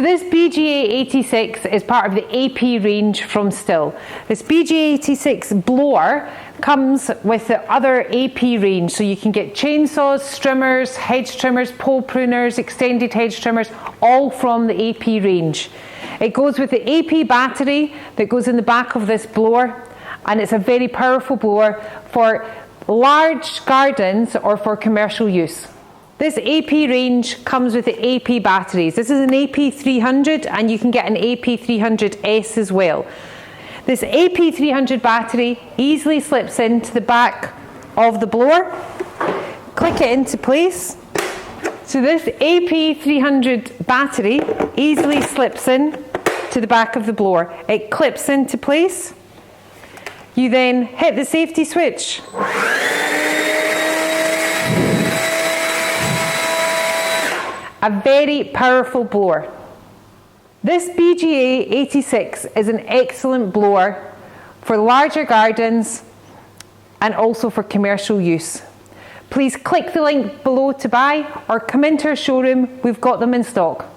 this BGA86 is part of the AP range from Stihl. This BGA86 blower comes with the other AP range, so you can get chainsaws, trimmers, hedge trimmers, pole pruners, extended hedge trimmers, all from the AP range. It goes with the AP battery that goes in the back of this blower, and it's a very powerful blower for large gardens or for commercial use. This AP range comes with the AP batteries. This is an AP300 and you can get an AP300S as well. This AP300 battery easily slips into the back of the blower. Click it into place. So this AP300 battery easily slips in to the back of the blower. It clips into place. You then hit the safety switch. A very powerful blower. This BGA86 is an excellent blower for larger gardens and also for commercial use. Please click the link below to buy or come into our showroom, we've got them in stock.